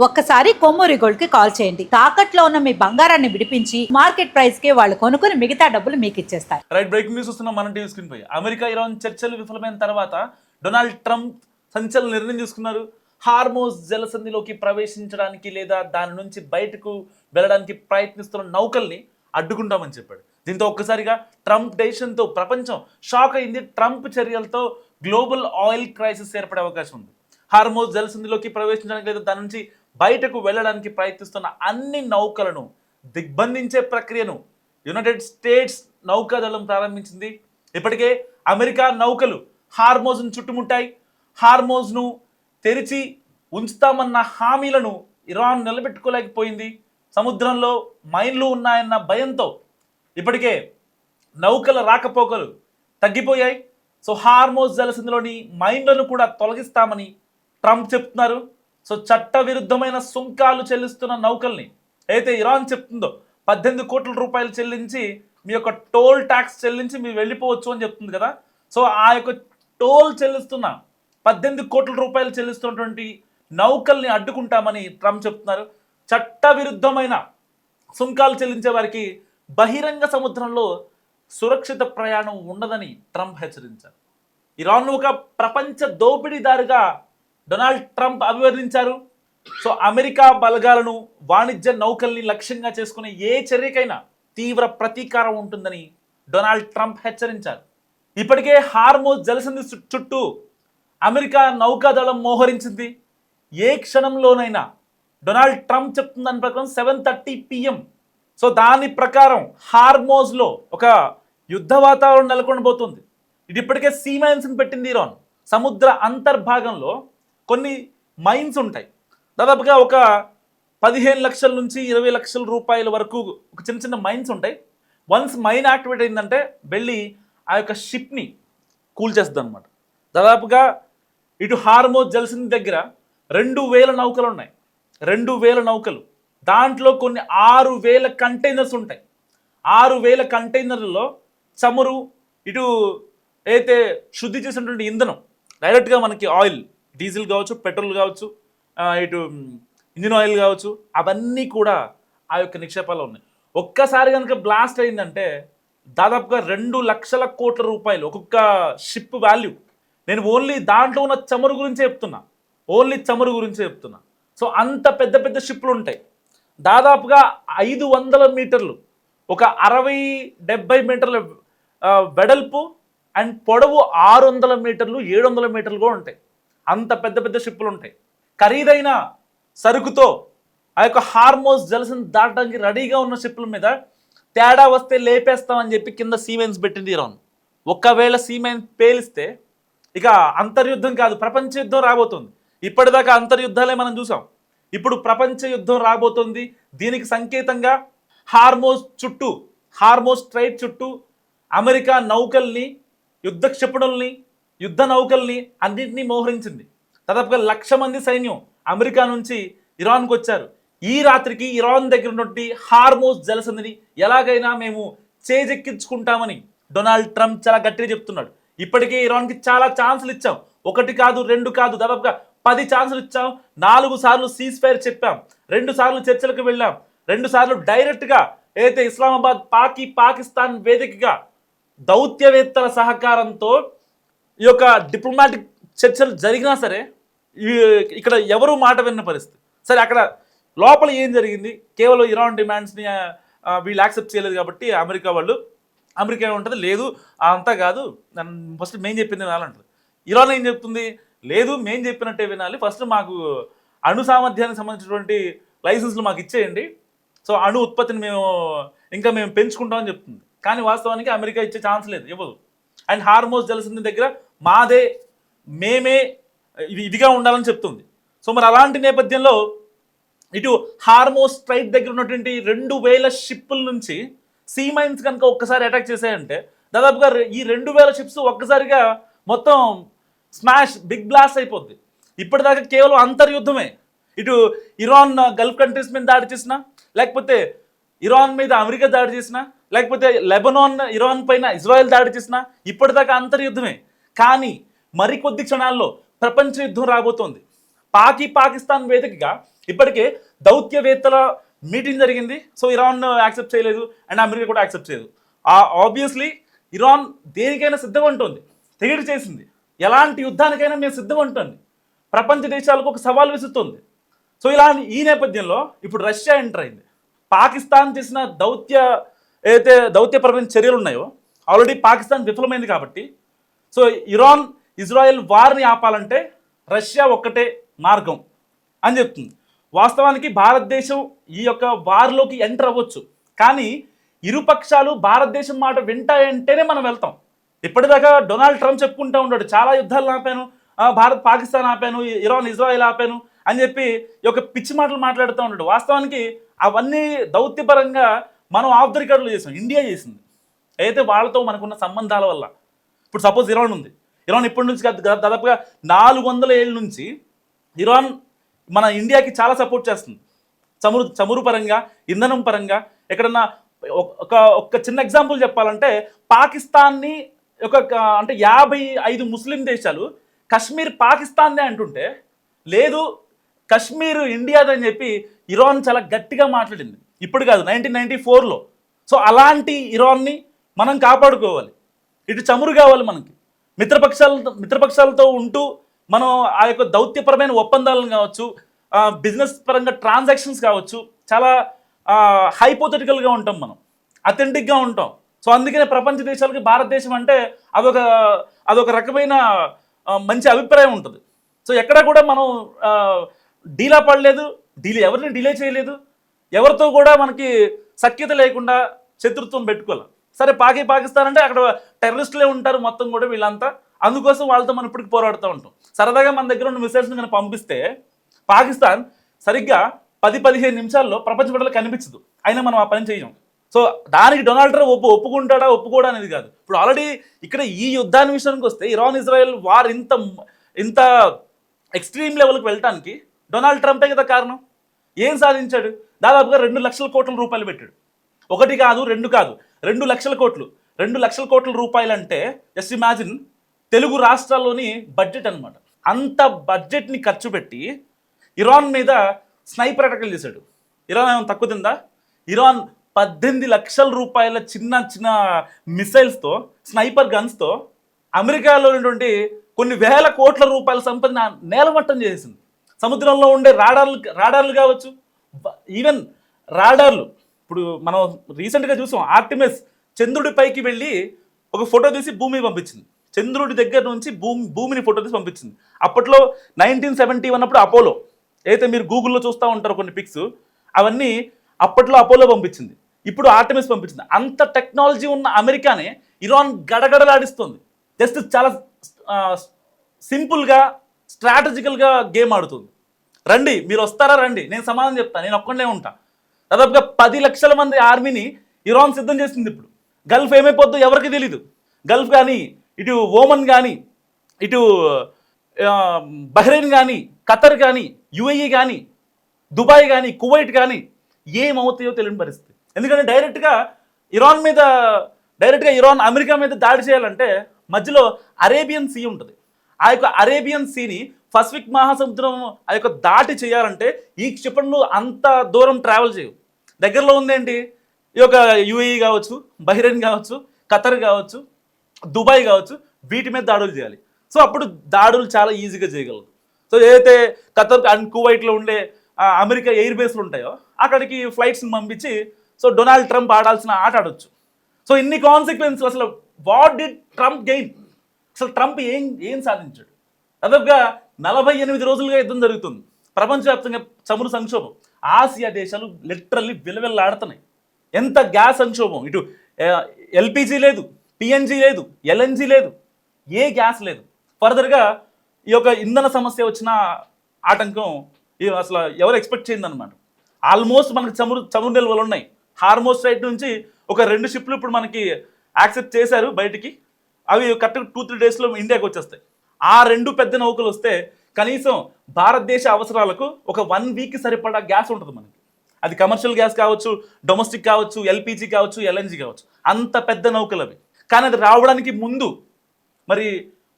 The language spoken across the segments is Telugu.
ఒక్కసారి కొమ్మూరి గోల్డ్ కి కాల్ చేయండి. తాకట్లో ఉన్న మీ బంగారాన్ని విడిపించి మార్కెట్ ప్రైస్ కి వాళ్ళు కొనుక్కుని మిగతా డబ్బులు మీకు ఇచ్చేస్తారు. రైట్, బ్రేకింగ్ న్యూస్ వస్తున్నాం మన టీవీ స్క్రీన్ పై. అమెరికా ఇరాన్ చర్చలు విఫలమైన తర్వాత డొనాల్డ్ ట్రంప్ సంచలన నిర్ణయం తీసుకున్నారు. హార్మోజ్ జలసంధిలోకి ప్రవేశించడానికి లేదా దాని నుంచి బయటకు వెళ్ళడానికి ప్రయత్నిస్తున్న నౌకల్ని అడ్డుకుంటామని చెప్పాడు. దీంతో ఒక్కసారిగా ట్రంప్ డెసిషన్తో ప్రపంచం షాక్ అయింది. ట్రంప్ చర్యలతో గ్లోబల్ ఆయిల్ క్రైసిస్ ఏర్పడే అవకాశం ఉంది. హార్మోజ్ జలసంధిలోకి ప్రవేశించడానికి లేదా దాని నుంచి బయటకు వెళ్ళడానికి ప్రయత్నిస్తున్న అన్ని నౌకలను దిగ్బంధించే ప్రక్రియను యునైటెడ్ స్టేట్స్ నౌకాదళం ప్రారంభించింది. ఇప్పటికే అమెరికా నౌకలు హార్మోజ్ను చుట్టుముట్టాయి. హార్మోజ్ను తెరిచి ఉంచుతామన్న హామీలను ఇరాన్ నిలబెట్టుకోలేకపోయింది. సముద్రంలో మైన్లు ఉన్నాయన్న భయంతో ఇప్పటికే నౌకల రాకపోకలు తగ్గిపోయాయి. సో హార్మోజ్ జలసంధిలోని మైన్లను కూడా తొలగిస్తామని ట్రంప్ చెప్తున్నారు. సో చట్టవిరుద్ధమైన సుంకాలు చెల్లిస్తున్న నౌకల్ని అయితే ఇరాన్ చెప్తుందో 18 కోట్ల రూపాయలు చెల్లించి మీ యొక్క టోల్ ట్యాక్స్ చెల్లించి మీరు వెళ్ళిపోవచ్చు అని చెప్తుంది కదా. సో ఆ యొక్క టోల్ చెల్లిస్తున్న 18 కోట్ల రూపాయలు చెల్లిస్తున్నటువంటి నౌకల్ని అడ్డుకుంటామని ట్రంప్ చెప్తున్నారు. చట్టవిరుద్ధమైన సుంకాలు చెల్లించే వారికి బహిరంగ సముద్రంలో సురక్షిత ప్రయాణం ఉండదని ట్రంప్ హెచ్చరించారు. ఇరాన్ ఒక ప్రపంచ దోపిడీదారుగా డొనాల్డ్ ట్రంప్ అభివర్ణించారు. సో అమెరికా బలగాలను వాణిజ్య నౌకల్ని లక్ష్యంగా చేసుకునే ఏ చర్యకైనా తీవ్ర ప్రతీకారం ఉంటుందని డొనాల్డ్ ట్రంప్ హెచ్చరించారు. ఇప్పటికే హార్మోజ్ జలసంధి చుట్టూ అమెరికా నౌకాదళం మోహరించింది. ఏ క్షణంలోనైనా డొనాల్డ్ ట్రంప్ చెప్తున్న దాని ప్రకారం 7:30 PM. సో దాని ప్రకారం హార్మోజ్లో ఒక యుద్ధ వాతావరణం నెలకొనబోతుంది. ఇది ఇప్పటికే సీ మైన్స్ని పెట్టింది ఇరాన్. సముద్ర అంతర్భాగంలో కొన్ని మైన్స్ ఉంటాయి. దాదాపుగా ఒక 15 లక్షల నుంచి 20 లక్షల రూపాయల వరకు ఒక చిన్న చిన్న మైన్స్ ఉంటాయి. వన్స్ మైన్ యాక్టివేట్ అయిందంటే వెళ్ళి ఆ యొక్క షిప్ని కూల్చేస్తుంది అనమాట. దాదాపుగా ఇటు హార్మోజ్ జలసంధి దగ్గర 2000 నౌకలు ఉన్నాయి. 2000 నౌకలు, దాంట్లో కొన్ని 6000 కంటైనర్స్ ఉంటాయి. 6000 కంటైనర్లలో చమురు, ఇటు అయితే శుద్ధి చేసినటువంటి ఇంధనం, డైరెక్ట్గా మనకి ఆయిల్, డీజిల్ కావచ్చు, పెట్రోల్ కావచ్చు, ఇటు ఇంజిన్ ఆయిల్ కావచ్చు, అవన్నీ కూడా ఆ యొక్క నిక్షేపాలు ఉన్నాయి. ఒక్కసారి కనుక బ్లాస్ట్ అయిందంటే దాదాపుగా 2 లక్షల కోట్ల రూపాయలు ఒక్కొక్క షిప్ వాల్యూ. నేను ఓన్లీ దాంట్లో ఉన్న చమురు గురించే చెప్తున్నా, ఓన్లీ చమురు గురించే చెప్తున్నా. సో అంత పెద్ద పెద్ద షిప్లు ఉంటాయి. దాదాపుగా 500 మీటర్లు, ఒక 60-70 మీటర్ల వెడల్పు అండ్ పొడవు 600 మీటర్లు, 700 మీటర్లు కూడా ఉంటాయి. అంత పెద్ద పెద్ద షిప్పులు ఉంటాయి. ఖరీదైన సరుకుతో ఆ యొక్క హార్మోజ్ జలసంధి దాటడానికి రెడీగా ఉన్న షిప్పుల మీద తేడా వస్తే లేపేస్తామని చెప్పి కింద సీమెన్స్ పెట్టింది ఇరాన్. ఒక్కవేళ సీమెన్స్ పేలిస్తే ఇక అంతర్యుద్ధం కాదు, ప్రపంచ యుద్ధం రాబోతుంది. ఇప్పటిదాకా అంతర్యుద్ధాలే మనం చూసాం, ఇప్పుడు ప్రపంచ యుద్ధం రాబోతుంది. దీనికి సంకేతంగా హార్మోజ్ చుట్టూ, హార్మోజ్ స్ట్రైట్ చుట్టూ అమెరికా నౌకల్ని, యుద్ధ క్షిపణుల్ని, యుద్ధ నౌకల్ని అన్నింటినీ మోహరించింది. దాదాపుగా 1,00,000 మంది సైన్యం అమెరికా నుంచి ఇరాన్కు వచ్చారు. ఈ రాత్రికి ఇరాన్ దగ్గర నుండి హార్మోజ్ జలసంధిని ఎలాగైనా మేము చేజెక్కించుకుంటామని డొనాల్డ్ ట్రంప్ చాలా గట్టిగా చెప్తున్నాడు. ఇప్పటికే ఇరాన్కి చాలా ఛాన్సులు ఇచ్చాం, 1 కాదు 2 కాదు, దాదాపుగా 10 ఛాన్సులు ఇచ్చాం. 4 సార్లు సీజ్ ఫైర్ చెప్పాం, 2 సార్లు చర్చలకు వెళ్ళాం, 2 సార్లు డైరెక్ట్గా ఏదైతే ఇస్లామాబాద్ పాకిస్తాన్ వేదికగా దౌత్యవేత్తల సహకారంతో ఈ యొక్క డిప్లొమాటిక్ చర్చలు జరిగినా సరే ఇక్కడ ఎవరు మాట విన్న పరిస్థితి. సరే, అక్కడ లోపల ఏం జరిగింది, కేవలం ఇరాన్ డిమాండ్స్ని వీళ్ళు యాక్సెప్ట్ చేయలేదు కాబట్టి అమెరికా ఏముంటుంది, లేదు అంతా కాదు, ఫస్ట్ మేము చెప్పింది వినాలంటారు. ఇరాన్ ఏం చెప్తుంది, లేదు మేము చెప్పినట్టే వినాలి, ఫస్ట్ మాకు అణు సామర్థ్యానికి సంబంధించినటువంటి లైసెన్స్లు మాకు ఇచ్చేయండి, సో అణు ఉత్పత్తిని మేము పెంచుకుంటామని చెప్తుంది. కానీ వాస్తవానికి అమెరికా ఇచ్చే ఛాన్స్ లేదు, ఇవ్వదు. అండ్ హార్మోజ్ జలసంధి దగ్గర మాదే, మేమే ఇదిగా ఉండాలని చెప్తుంది. సో మరి అలాంటి నేపథ్యంలో ఇటు హార్మోజ్ స్ట్రైట్ దగ్గర ఉన్నటువంటి 2000 షిప్పుల నుంచి సీ మైన్స్ కనుక ఒక్కసారి అటాక్ చేశాయంటే దాదాపుగా ఈ 2000 షిప్స్ ఒక్కసారిగా మొత్తం స్మాష్, బిగ్ బ్లాస్ట్ అయిపోద్ది. ఇప్పటిదాకా కేవలం అంతర్యుద్ధమే. ఇటు ఇరాన్ గల్ఫ్ కంట్రీస్ మీద దాడి చేసినా, లేకపోతే ఇరాన్ మీద అమెరికా దాడి చేసినా, లేకపోతే లెబనాన్ ఇరాన్ పైన ఇజ్రాయెల్ దాడి చేసినా, ఇప్పటిదాకా అంతర్యుద్ధమే. కానీ మరికొద్ది క్షణాల్లో ప్రపంచ యుద్ధం రాబోతోంది. పాకిస్తాన్ వేదికగా ఇప్పటికే దౌత్యవేత్తల మీటింగ్ జరిగింది. సో ఇరాన్ యాక్సెప్ట్ చేయలేదు అండ్ అమెరికా కూడా యాక్సెప్ట్ చేయలేదు. ఆబ్వియస్లీ ఇరాన్ దేనికైనా సిద్ధంగా ఉంటుంది, తెగిడి చేసింది. ఎలాంటి యుద్ధానికైనా మేము సిద్ధంగా ఉంటుంది, ప్రపంచ దేశాలకు ఒక సవాల్ విసురుతుంది. సో ఈ నేపథ్యంలో ఇప్పుడు రష్యా ఎంటర్ అయింది. పాకిస్తాన్ చేసిన దౌత్యపరమైన చర్యలు ఉన్నాయో ఆల్రెడీ పాకిస్తాన్ విఫలమైంది కాబట్టి, సో ఇరాన్ ఇజ్రాయెల్ వార్ని ఆపాలంటే రష్యా ఒక్కటే మార్గం అని చెప్తుంది. వాస్తవానికి భారతదేశం ఈ యొక్క వార్లోకి ఎంటర్ అవ్వచ్చు, కానీ ఇరుపక్షాలు భారతదేశం మాట వింటాయంటేనే మనం వెళ్తాం. ఇప్పటిదాకా డొనాల్డ్ ట్రంప్ చెప్పుకుంటూ ఉన్నాడు, చాలా యుద్ధాలు ఆపాను, భారత్ పాకిస్తాన్ ఆపాను, ఇరాన్ ఇజ్రాయెల్ ఆపాను అని చెప్పి ఈ యొక్క పిచ్చి మాటలు మాట్లాడుతూ ఉన్నాడు. వాస్తవానికి అవన్నీ దౌత్యపరంగా మనం ఆఫ్ ది రికార్డులు చేసాం, ఇండియా చేసింది. అయితే వాళ్ళతో మనకున్న సంబంధాల వల్ల. ఇప్పుడు సపోజ్ ఇరాన్ ఉంది, ఇరాన్ ఇప్పటి నుంచి దాదాపుగా 400 ఏళ్ళ నుంచి ఇరాన్ మన ఇండియాకి చాలా సపోర్ట్ చేస్తుంది, చమురు పరంగా, ఇంధనం పరంగా. ఎక్కడన్నా ఒక చిన్న ఎగ్జాంపుల్ చెప్పాలంటే, పాకిస్తాన్ని అంటే 55 ముస్లిం దేశాలు కశ్మీర్ పాకిస్తాన్నే అంటుంటే, లేదు కశ్మీర్ ఇండియాదని చెప్పి ఇరాన్ చాలా గట్టిగా మాట్లాడింది. ఇప్పుడు కాదు, 1994లో. సో అలాంటి ఇరాన్ని మనం కాపాడుకోవాలి. ఇటు చమురు కావాలి మనకి, మిత్రపక్షాలతో ఉంటూ మనం ఆ యొక్క దౌత్యపరమైన ఒప్పందాలను కావచ్చు, బిజినెస్ పరంగా ట్రాన్సాక్షన్స్ కావచ్చు, చాలా హైపోథెటికల్గా ఉంటాం, మనం అథెంటిక్గా ఉంటాం. సో అందుకనే ప్రపంచ దేశాలకి భారతదేశం అంటే అదొక రకమైన మంచి అభిప్రాయం ఉంటుంది. సో ఎక్కడ కూడా మనం డీలా పడలేదు, ఎవరిని డిలే చేయలేదు, ఎవరితో కూడా మనకి సఖ్యత లేకుండా శత్రుత్వం పెట్టుకోవాలి. సరే పాకిస్తాన్ అంటే అక్కడ టెర్రరిస్టులే ఉంటారు మొత్తం కూడా వీళ్ళంతా, అందుకోసం వాళ్ళతో మనం ఇప్పటికి పోరాడుతూ ఉంటాం. సరదాగా మన దగ్గర ఉన్న మిసైల్స్ని కనుక పంపిస్తే పాకిస్తాన్ సరిగ్గా 10-15 నిమిషాల్లో ప్రపంచ పటంలో కనిపించదు, అయినా మనం ఆ పని చేయం. సో దానికి డొనాల్డ్ ట్రంప్ ఒప్పుకుంటాడా ఒప్పుకోడా అనేది కాదు. ఇప్పుడు ఆల్రెడీ ఇక్కడ ఈ యుద్ధాన్ని విషయానికి వస్తే, ఇరాన్ ఇజ్రాయెల్ వార్ ఇంత ఎక్స్ట్రీమ్ లెవెల్కి వెళ్ళటానికి డొనాల్డ్ ట్రంపే కదా కారణం. ఏం సాధించాడు? దాదాపుగా 2 లక్షల కోట్ల రూపాయలు పెట్టాడు. 1 కాదు 2 కాదు, 2 లక్షల కోట్లు. 2 లక్షల కోట్ల రూపాయలు అంటే జస్ట్ ఇమాజిన్, తెలుగు రాష్ట్రాల్లోని బడ్జెట్ అనమాట. అంత బడ్జెట్ని ఖర్చు పెట్టి ఇరాన్ మీద స్నైపర్ అటాకులు చేశాడు. ఇరాన్ ఏమైనా తక్కువ తిందా? ఇరాన్ 18 లక్షల రూపాయల చిన్న మిసైల్స్తో, స్నైపర్ గన్స్తో అమెరికాలో ఉన్నటువంటి కొన్ని వేల కోట్ల రూపాయల సంపదన నేలమట్టం చేసింది. సముద్రంలో ఉండే రాడార్లు కావచ్చు, ఈవెన్ రాడార్లు. ఇప్పుడు మనం రీసెంట్గా చూసాం, ఆర్టిమిస్ చంద్రుడి పైకి వెళ్ళి ఒక ఫోటో తీసి భూమి పంపించింది. చంద్రుడి దగ్గర నుంచి భూమిని ఫోటో తీసి పంపించింది. అప్పట్లో 1971 అప్పుడు అపోలో, అయితే మీరు గూగుల్లో చూస్తూ ఉంటారు కొన్ని పిక్స్, అవన్నీ అప్పట్లో అపోలో పంపించింది, ఇప్పుడు ఆర్టిమిస్ పంపించింది. అంత టెక్నాలజీ ఉన్న అమెరికానే ఇరాన్ గడగడలాడిస్తుంది. జస్ట్ చాలా సింపుల్గా స్ట్రాటజికల్గా గేమ్ ఆడుతుంది. రండి, మీరు వస్తారా రండి, నేను సమాధానం చెప్తాను, నేను ఒక్కడే ఉంటా. దాదాపుగా 10 లక్షల మంది ఆర్మీని ఇరాన్ సిద్ధం చేసింది. ఇప్పుడు గల్ఫ్ ఏమైపోద్దో ఎవరికి తెలీదు. గల్ఫ్ కానీ, ఇటు ఓమన్ కానీ, ఇటు బహ్రెయిన్ కానీ, ఖతర్ కానీ, యుఏఈ కానీ, దుబాయ్ కానీ, కువైట్ కానీ ఏమవుతాయో తెలియని పరిస్థితి. ఎందుకంటే డైరెక్ట్గా ఇరాన్ అమెరికా మీద దాడి చేయాలంటే మధ్యలో అరేబియన్ సీ ఉంటుంది. ఆ యొక్క అరేబియన్ సీని పసిఫిక్ మహాసముద్రం ఆ యొక్క దాటి చేయాలంటే ఈ క్షిపణులు అంత దూరం ట్రావెల్ చేయవు. దగ్గరలో ఉందేంటి, ఈ యొక్క యుఏఈ కావచ్చు, బహ్రెయిన్ కావచ్చు, ఖతర్ కావచ్చు, దుబాయ్ కావచ్చు, వీటి మీద దాడులు చేయాలి. సో అప్పుడు దాడులు చాలా ఈజీగా చేయగలరు. సో ఏదైతే ఖతర్ అండ్ కువైట్లో ఉండే అమెరికా ఎయిర్ బేస్లు ఉంటాయో అక్కడికి ఫ్లైట్స్ని పంపించి సో డొనాల్డ్ ట్రంప్ ఆడాల్సిన ఆట ఆడొచ్చు. సో ఇన్ని కాన్సిక్వెన్స్లు. అసలు వాట్ డిడ్ ట్రంప్ గెయిన్? అసలు ట్రంప్ ఏం సాధించాడు? దాదాపుగా 48 రోజులుగా యుద్ధం జరుగుతుంది. ప్రపంచవ్యాప్తంగా చమురు సంక్షోభం. ఆసియా దేశాలు లిటరల్లీ విలవిల్లాడుతున్నాయి. ఎంత గ్యాస్ సంక్షోభం, ఇటు ఎల్పిజి లేదు, పిఎన్జి లేదు, ఎల్ఎన్జి లేదు, ఏ గ్యాస్ లేదు. ఫర్దర్గా ఈ యొక్క ఇంధన సమస్య వచ్చిన ఆటంకం అసలు ఎవరు ఎక్స్పెక్ట్ చేయిందనమాట. ఆల్మోస్ట్ మనకి చమురు నిల్వలు ఉన్నాయి. హార్మోస్ సైడ్ నుంచి ఒక 2 షిప్లు ఇప్పుడు మనకి యాక్సెప్ట్ చేశారు బయటికి. అవి కరెక్ట్గా 2-3 డేస్లో ఇండియాకి వచ్చేస్తాయి. ఆ 2 పెద్ద నౌకలు వస్తే కనీసం భారతదేశ అవసరాలకు ఒక 1 వీక్ సరిపడా గ్యాస్ ఉంటుంది మనకి. అది కమర్షియల్ గ్యాస్ కావచ్చు, డొమెస్టిక్ కావచ్చు, ఎల్పిజి కావచ్చు, ఎల్ఎన్జి కావచ్చు, అంత పెద్ద నౌకలు అవి. కానీ అది రావడానికి ముందు మరి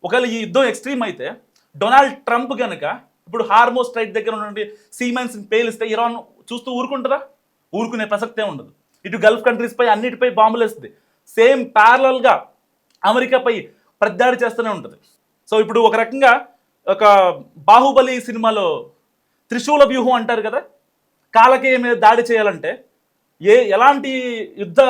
ఒకవేళ ఈ యుద్ధం ఎక్స్ట్రీమ్ అయితే డొనాల్డ్ ట్రంప్ కనుక ఇప్పుడు హార్మోస్ స్ట్రైట్ దగ్గర ఉన్నటువంటి సీమెన్స్ పేలిస్తే ఇరాన్ చూస్తూ ఊరుకుంటుందా? ఊరుకునే ప్రసక్తే ఉండదు. ఇటు గల్ఫ్ కంట్రీస్ పై అన్నిటిపై బాంబులు వేస్తుంది. సేమ్ ప్యారలల్గా అమెరికాపై ప్రతిదాడి చేస్తూనే ఉంటుంది. సో ఇప్పుడు ఒక రకంగా ఒక బాహుబలి సినిమాలో త్రిశూల వ్యూహం అంటారు కదా, కాలకేయ మీద దాడి చేయాలంటే ఎలాంటి యుద్ధ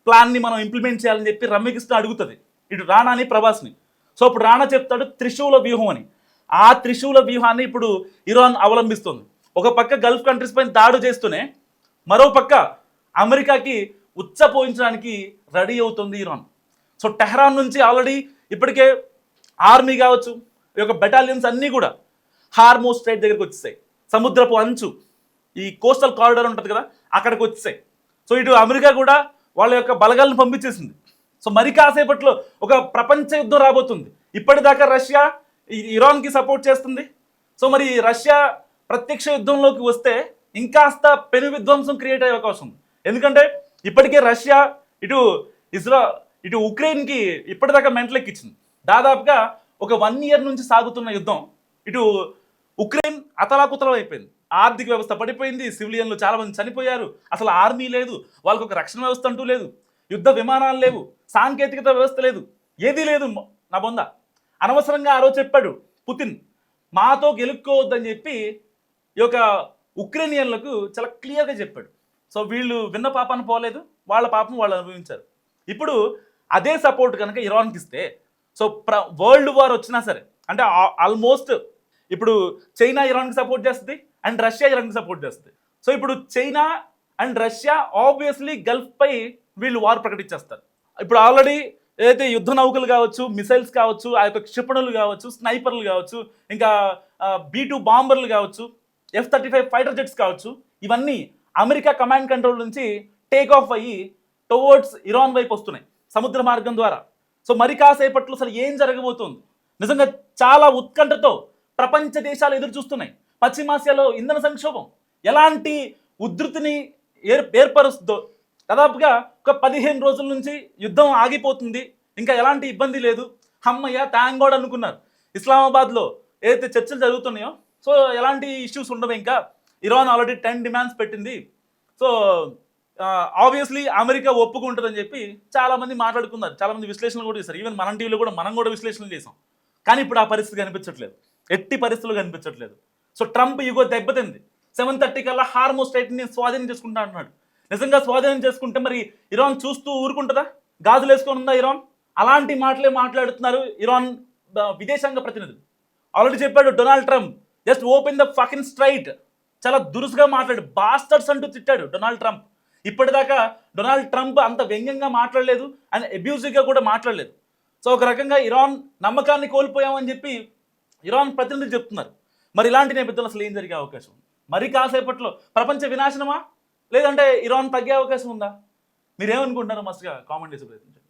ప్లాన్ని మనం ఇంప్లిమెంట్ చేయాలని చెప్పి రమ్యకృష్ణ అడుగుతుంది ఇటు రాణాని ప్రభాస్ని. సో ఇప్పుడు రాణా చెప్తాడు త్రిశూల వ్యూహం అని. ఆ త్రిశూల వ్యూహాన్ని ఇప్పుడు ఇరాన్ అవలంబిస్తుంది. ఒక పక్క గల్ఫ్ కంట్రీస్ పైన దాడి చేస్తూనే మరో పక్క అమెరికాకి ఉచ్చపోయించడానికి రెడీ అవుతుంది ఇరాన్. సో టెహ్రాన్ నుంచి ఆల్రెడీ ఇప్పటికే ఆర్మీ కావచ్చు, ఈ యొక్క బెటాలియన్స్ అన్నీ కూడా హార్మోస్ స్ట్రైట్ దగ్గరికి వచ్చేసాయి. సముద్రపు అంచు, ఈ కోస్టల్ కారిడార్ ఉంటుంది కదా, అక్కడికి వచ్చేసాయి. సో ఇటు అమెరికా కూడా వాళ్ళ యొక్క బలగాలను పంపించేసింది. సో మరి కాసేపట్లో ఒక ప్రపంచ యుద్ధం రాబోతుంది. ఇప్పటిదాకా రష్యా ఇరాన్కి సపోర్ట్ చేస్తుంది. సో మరి రష్యా ప్రత్యక్ష యుద్ధంలోకి వస్తే ఇంకాస్త పెను విధ్వంసం క్రియేట్ అయ్యే అవకాశం ఉంది. ఎందుకంటే ఇప్పటికే రష్యా ఇటు ఉక్రెయిన్కి ఇప్పటిదాకా మెంటలెక్కిచ్చింది. దాదాపుగా ఒక 1 year నుంచి సాగుతున్న యుద్ధం ఇటు ఉక్రెయిన్ అతలాకుతలం అయిపోయింది. ఆర్థిక వ్యవస్థ పడిపోయింది, సివిలియన్లు చాలా మంది చనిపోయారు, అసలు ఆర్మీ లేదు, వాళ్ళకు ఒక రక్షణ వ్యవస్థ అంటూ లేదు, యుద్ధ విమానాలు లేవు, సాంకేతికత వ్యవస్థ లేదు, ఏదీ లేదు. నా బొంద అనవసరంగా ఆ రోజు చెప్పాడు పుతిన్, మాతో గెలుక్కోవద్దని చెప్పి ఈ యొక్క ఉక్రెయినియన్లకు చాలా క్లియర్గా చెప్పాడు. సో వీళ్ళు విన్న పాపాన్ని పోలేదు, వాళ్ళ పాపం వాళ్ళు అనుభవించారు. ఇప్పుడు అదే సపోర్ట్ కనుక ఇరాన్కి ఇస్తే, సో వరల్డ్ వార్ వచ్చినా సరే, అంటే ఆల్మోస్ట్ ఇప్పుడు చైనా ఇరాన్కి సపోర్ట్ చేస్తుంది అండ్ రష్యా ఇరాన్కి సపోర్ట్ చేస్తుంది. సో ఇప్పుడు చైనా అండ్ రష్యా ఆబ్వియస్లీ గల్ఫ్పై వీళ్ళు వార్ ప్రకటించేస్తారు. ఇప్పుడు ఆల్రెడీ ఏదైతే యుద్ధ నౌకలు కావచ్చు, మిసైల్స్ కావచ్చు, ఆ యొక్క క్షిపణులు కావచ్చు, స్నైపర్లు కావచ్చు, ఇంకా B-2 బాంబర్లు కావచ్చు, F-35 ఫైటర్ జెట్స్ కావచ్చు, ఇవన్నీ అమెరికా కమాండ్ కంట్రోల్ నుంచి టేక్ ఆఫ్ అయ్యి టువర్డ్స్ ఇరాన్ వైపు వస్తున్నాయి సముద్ర మార్గం ద్వారా. సో మరి కాసేపట్లో అసలు ఏం జరగబోతుంది? నిజంగా చాలా ఉత్కంఠతో ప్రపంచ దేశాలు ఎదురు చూస్తున్నాయి. పశ్చిమాసియాలో ఇంధన సంక్షోభం ఎలాంటి ఉధృతిని ఏర్పరుస్తుందో. దాదాపుగా ఒక 15 రోజుల నుంచి యుద్ధం ఆగిపోతుంది, ఇంకా ఎలాంటి ఇబ్బంది లేదు, అమ్మయ్య థ్యాంక్ గాడ్ అనుకున్నారు. ఇస్లామాబాద్లో ఏదైతే చర్చలు జరుగుతున్నాయో, సో ఎలాంటి ఇష్యూస్ ఉండవు, ఇంకా ఇరాన్ ఆల్రెడీ 10 demands పెట్టింది. సో ఆబ్వియస్లీ అమెరికా ఒప్పుకుంటుందని చెప్పి చాలామంది మాట్లాడుకున్నారు, చాలామంది విశ్లేషణలు కూడా చేశారు. ఈవెన్ మన టీవీలో కూడా మనం కూడా విశ్లేషణలు చేసాం. కానీ ఇప్పుడు ఆ పరిస్థితి కనిపించట్లేదు, ఎట్టి పరిస్థితులు కనిపించట్లేదు. సో ట్రంప్ ఇగో దెబ్బతింది. 7:30 కల్లా హార్మోస్ స్ట్రైట్ని నేను స్వాధీనం చేసుకుంటా అంటున్నాడు. నిజంగా స్వాధీనం చేసుకుంటే మరి ఇరాన్ చూస్తూ ఊరుకుంటుందా? గాజులు వేసుకొని ఉందా ఇరాన్? అలాంటి మాటలే మాట్లాడుతున్నారు ఇరాన్ విదేశాంగ ప్రతినిధులు. ఆల్రెడీ చెప్పాడు Donald Trump, just open the fucking straight. చాలా దురుసుగా మాట్లాడు, బాస్టర్స్ అంటూ తిట్టాడు డొనాల్డ్ ట్రంప్. ఇప్పటిదాకా డొనాల్డ్ ట్రంప్ అంత వ్యంగ్యంగా మాట్లాడలేదు అండ్ అబ్యూజివ్గా కూడా మాట్లాడలేదు. సో ఒక రకంగా ఇరాన్ నమ్మకాన్ని కోల్పోయామని చెప్పి ఇరాన్ ప్రతినిధులు చెప్తున్నారు. మరి ఇలాంటి నేపథ్యంలో అసలు ఏం జరిగే అవకాశం ఉంది? మరి కాసేపట్లో ప్రపంచ వినాశనమా, లేదంటే ఇరాన్ తగ్గే అవకాశం ఉందా? మీరేమనుకుంటున్నారో మస్తుగా కామెంట్ చేసి ప్రయత్నించండి.